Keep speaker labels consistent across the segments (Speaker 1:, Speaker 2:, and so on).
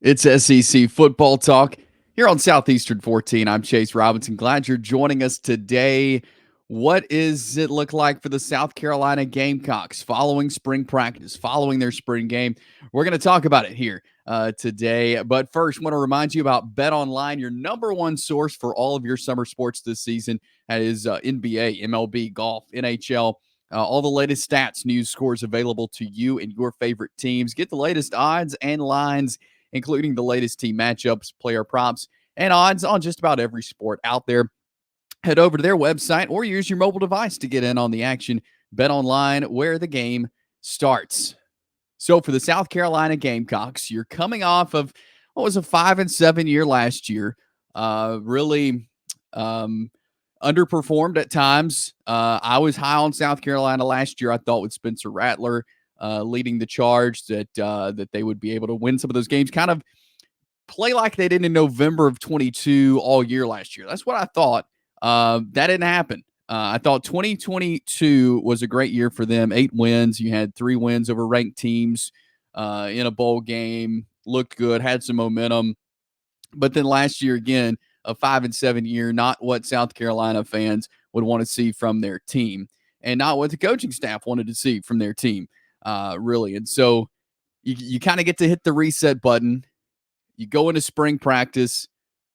Speaker 1: It's SEC Football Talk here on Southeastern 14. I'm Chase Robinson. Glad you're joining us today. What does it look like for the South Carolina Gamecocks following spring practice, following their spring game? We're going to talk about it here today. But first, I want to remind you about BetOnline, your number one source for all of your summer sports this season. That is NBA, MLB, golf, NHL. All the latest stats, news, scores available to you and your favorite teams. Get the latest odds and lines, including the latest team matchups, player props, and odds on just about every sport out there. Head over to their website or use your mobile device to get in on the action. Bet online where the game starts. So for the South Carolina Gamecocks, you're coming off of what was a 5-7 year last year. Really underperformed at times. I was high on South Carolina last year. I thought with Spencer Rattler leading the charge that they would be able to win some of those games, kind of play like they did in November of 22 all year last year. That's what I thought. That didn't happen. I thought 2022 was a great year for them. 8 wins. You had 3 wins over ranked teams in a bowl game. Looked good, had some momentum. But then last year, again, a 5-7 year, not what South Carolina fans would want to see from their team and not what the coaching staff wanted to see from their team, really. And so you kind of get to hit the reset button. You go into spring practice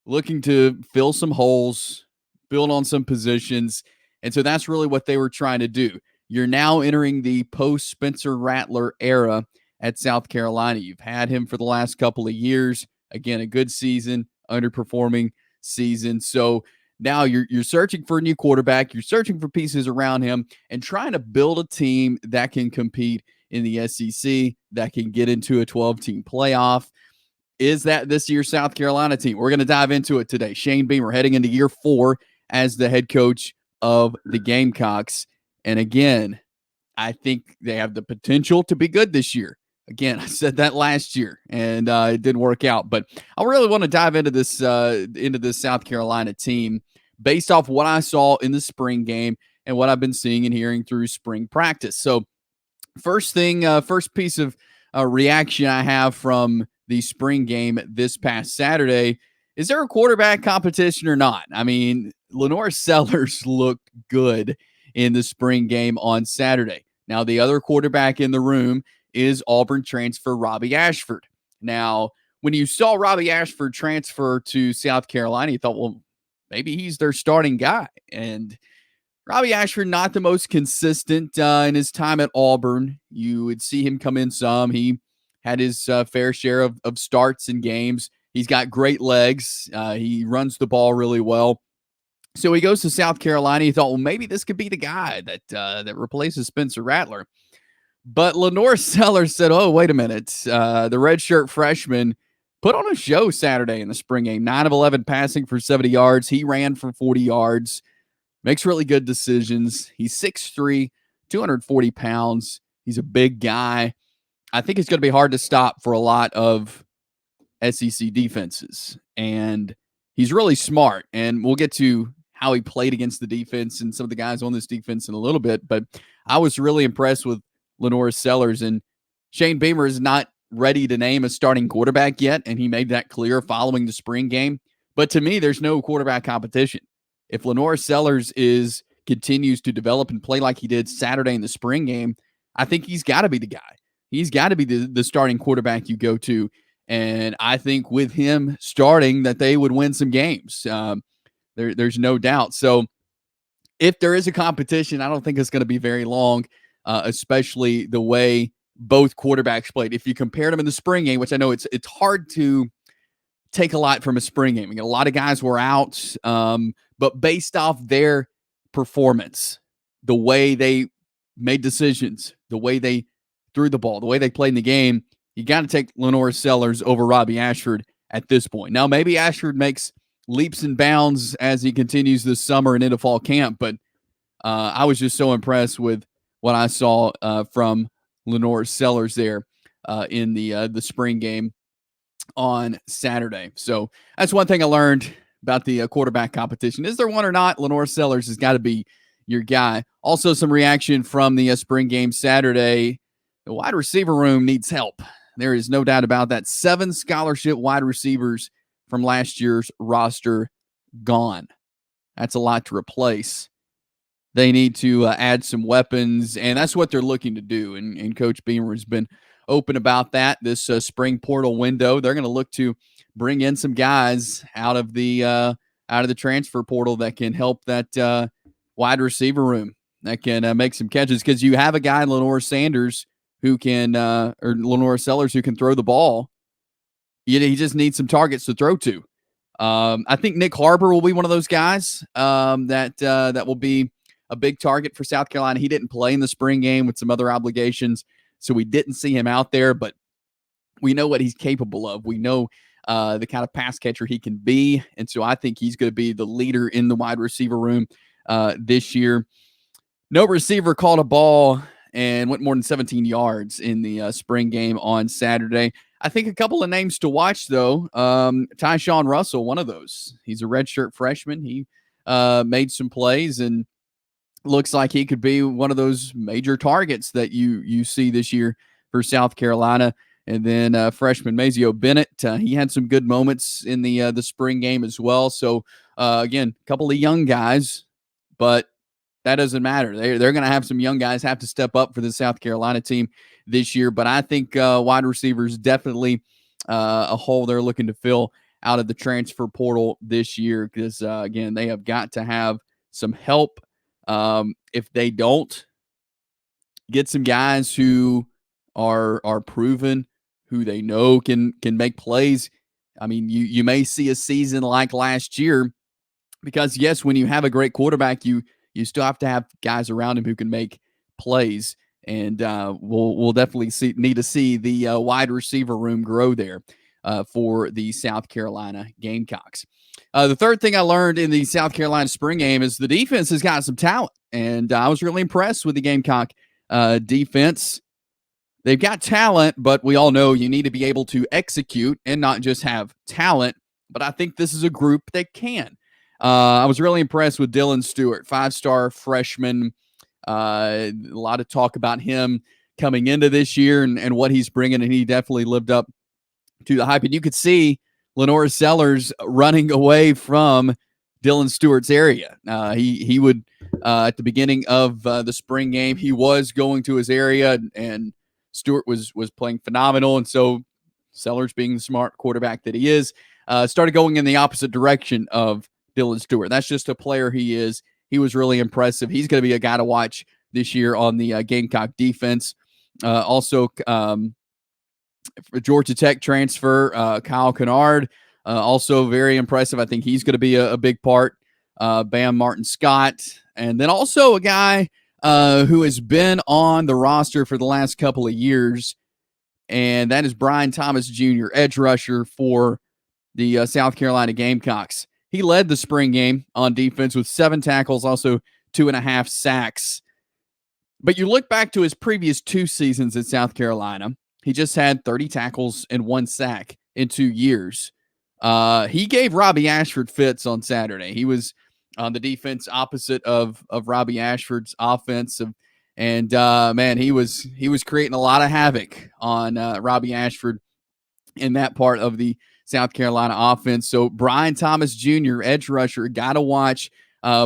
Speaker 1: looking to fill some holes, build on some positions. And so that's really what they were trying to do. You're now entering the post-Spencer Rattler era at South Carolina. You've had him for the last couple of years. Again, a good season, underperforming season. So now you're searching for a new quarterback. You're searching for pieces around him and trying to build a team that can compete in the SEC, that can get into a 12-team playoff. Is that this year's South Carolina team? We're going to dive into it today. Shane Beamer heading into year 4 as the head coach of the Gamecocks. And again, I think they have the potential to be good this year. Again, I said that last year, and it didn't work out. But I really want to dive into this South Carolina team based off what I saw in the spring game and what I've been seeing and hearing through spring practice. So first piece of reaction I have from the spring game this past Saturday, is there a quarterback competition or not? I mean, LaNorris Sellers looked good in the spring game on Saturday. Now, the other quarterback in the room is Auburn transfer Robbie Ashford. Now, when you saw Robbie Ashford transfer to South Carolina, you thought, well, maybe he's their starting guy. And Robbie Ashford, not the most consistent in his time at Auburn. You would see him come in some. He had his fair share of starts in games. He's got great legs. He runs the ball really well. So he goes to South Carolina. He thought, well, maybe this could be the guy that replaces Spencer Rattler. But LaNorris Sellers said, oh, wait a minute. The redshirt freshman put on a show Saturday in the spring game. 9 of 11 passing for 70 yards. He ran for 40 yards. Makes really good decisions. He's 6'3", 240 pounds. He's a big guy. I think it's going to be hard to stop for a lot of SEC defenses. And he's really smart. And we'll get to how he played against the defense and some of the guys on this defense in a little bit. But I was really impressed with LaNorris Sellers. And Shane Beamer is not ready to name a starting quarterback yet. And he made that clear following the spring game. But to me, there's no quarterback competition. If LaNorris Sellers continues to develop and play like he did Saturday in the spring game, I think he's got to be the guy. He's got to be the starting quarterback you go to. And I think with him starting that they would win some games. There's no doubt. So if there is a competition, I don't think it's going to be very long, especially the way both quarterbacks played. If you compare them in the spring game, which I know it's hard to take a lot from a spring game. A lot of guys were out, but based off their performance, the way they made decisions, the way they threw the ball, the way they played in the game, you got to take LaNorris Sellers over Robbie Ashford at this point. Now, maybe Ashford makes leaps and bounds as he continues this summer and into fall camp, but I was just so impressed with what I saw from LaNorris Sellers there in the spring game on Saturday. So that's one thing I learned about the quarterback competition. Is there one or not? LaNorris Sellers has got to be your guy. Also, some reaction from the spring game Saturday. The wide receiver room needs help. There is no doubt about that. 7 scholarship wide receivers from last year's roster gone. That's a lot to replace. They need to add some weapons, and that's what they're looking to do. And Coach Beamer has been open about that this spring portal window. They're going to look to bring in some guys out of the transfer portal that can help that wide receiver room, that can make some catches, because you have a guy, LaNorris Sellers, who can or LaNorris Sellers, who can throw the ball. He just needs some targets to throw to. I think Nick Harbor will be one of those guys that will be a big target for South Carolina. He didn't play in the spring game with some other obligations, so we didn't see him out there, but we know what he's capable of. We know the kind of pass catcher he can be, and so I think he's going to be the leader in the wide receiver room this year. No receiver caught a ball and went more than 17 yards in the spring game on Saturday. I think a couple of names to watch, though. Tyshawn Russell, one of those. He's a redshirt freshman. He made some plays and looks like he could be one of those major targets that you see this year for South Carolina. And then freshman Mazio Bennett, he had some good moments in the spring game as well. So, again, a couple of young guys, but that doesn't matter. They're going to have some young guys have to step up for the South Carolina team this year. But I think wide receivers definitely a hole they're looking to fill out of the transfer portal this year, because, again, they have got to have some help. If they don't get some guys who are proven, who they know can make plays, I mean, you may see a season like last year, because, yes, when you have a great quarterback, you still have to have guys around him who can make plays. And we'll definitely need to see the wide receiver room grow there for the South Carolina Gamecocks. The third thing I learned in the South Carolina spring game is the defense has got some talent, and I was really impressed with the Gamecock defense. They've got talent, but we all know you need to be able to execute and not just have talent. But I think this is a group that can. I was really impressed with Dylan Stewart, 5-star freshman. A lot of talk about him coming into this year and what he's bringing, and he definitely lived up to the hype. And you could see LaNorris Sellers running away from Dylan Stewart's area. He would, at the beginning of the spring game, he was going to his area, and Stewart was playing phenomenal. And so Sellers, being the smart quarterback that he is, started going in the opposite direction of Dylan Stewart. That's just a player he is. He was really impressive. He's going to be a guy to watch this year on the Gamecock defense. Also, Georgia Tech transfer, Kyle Kennard, also very impressive. I think he's going to be a big part. Bam Martin Scott. And then also a guy who has been on the roster for the last couple of years, and that is Brian Thomas Jr., edge rusher for the South Carolina Gamecocks. He led the spring game on defense with 7 tackles, also 2.5 sacks. But you look back to his previous 2 seasons at South Carolina, he just had 30 tackles and 1 sack in 2 years. He gave Robbie Ashford fits on Saturday. He was on the defense opposite of Robbie Ashford's offense. And man, he was creating a lot of havoc on Robbie Ashford in that part of the South Carolina offense. So Brian Thomas Jr., edge rusher, got to watch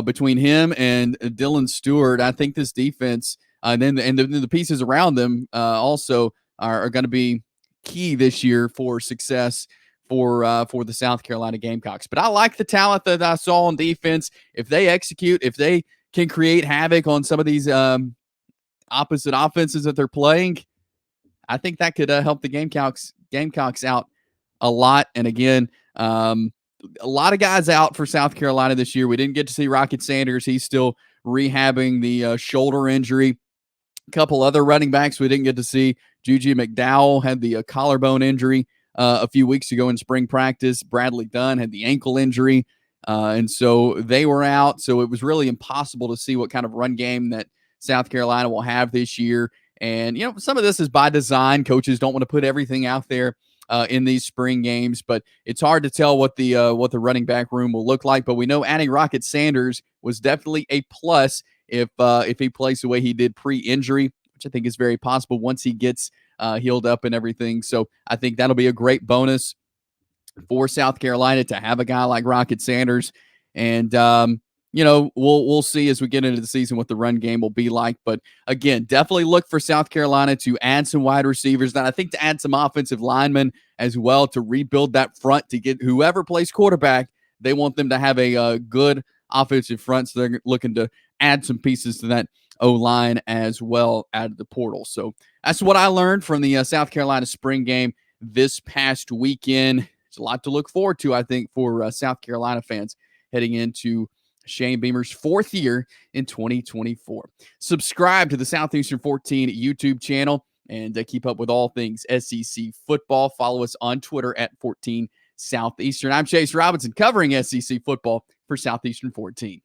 Speaker 1: between him and Dylan Stewart. I think this defense and then the pieces around them also are going to be key this year for success for the South Carolina Gamecocks. But I like the talent that I saw on defense. If they execute, if they can create havoc on some of these opposite offenses that they're playing, I think that could help the Gamecocks out a lot. And again, a lot of guys out for South Carolina this year. We didn't get to see Rocket Sanders. He's still rehabbing the shoulder injury. A couple other running backs we didn't get to see. Juju McDowell had the collarbone injury a few weeks ago in spring practice. Bradley Dunn had the ankle injury. And so they were out. So it was really impossible to see what kind of run game that South Carolina will have this year. And, you know, some of this is by design. Coaches don't want to put everything out there in these spring games, but it's hard to tell what the running back room will look like. But we know adding Rocket Sanders was definitely a plus if he plays the way he did pre-injury, which I think is very possible once he gets healed up and everything. So I think that'll be a great bonus for South Carolina to have a guy like Rocket Sanders. And, we'll see as we get into the season what the run game will be like. But again, definitely look for South Carolina to add some wide receivers. And I think to add some offensive linemen as well to rebuild that front to get whoever plays quarterback. They want them to have a good offensive front. So they're looking to add some pieces to that O-line as well out of the portal. So that's what I learned from the South Carolina spring game this past weekend. It's a lot to look forward to, I think, for South Carolina fans heading into Shane Beamer's 4th year in 2024. Subscribe to the Southeastern 14 YouTube channel and keep up with all things SEC football. Follow us on Twitter at 14 Southeastern. I'm Chase Robinson covering SEC football for Southeastern 14.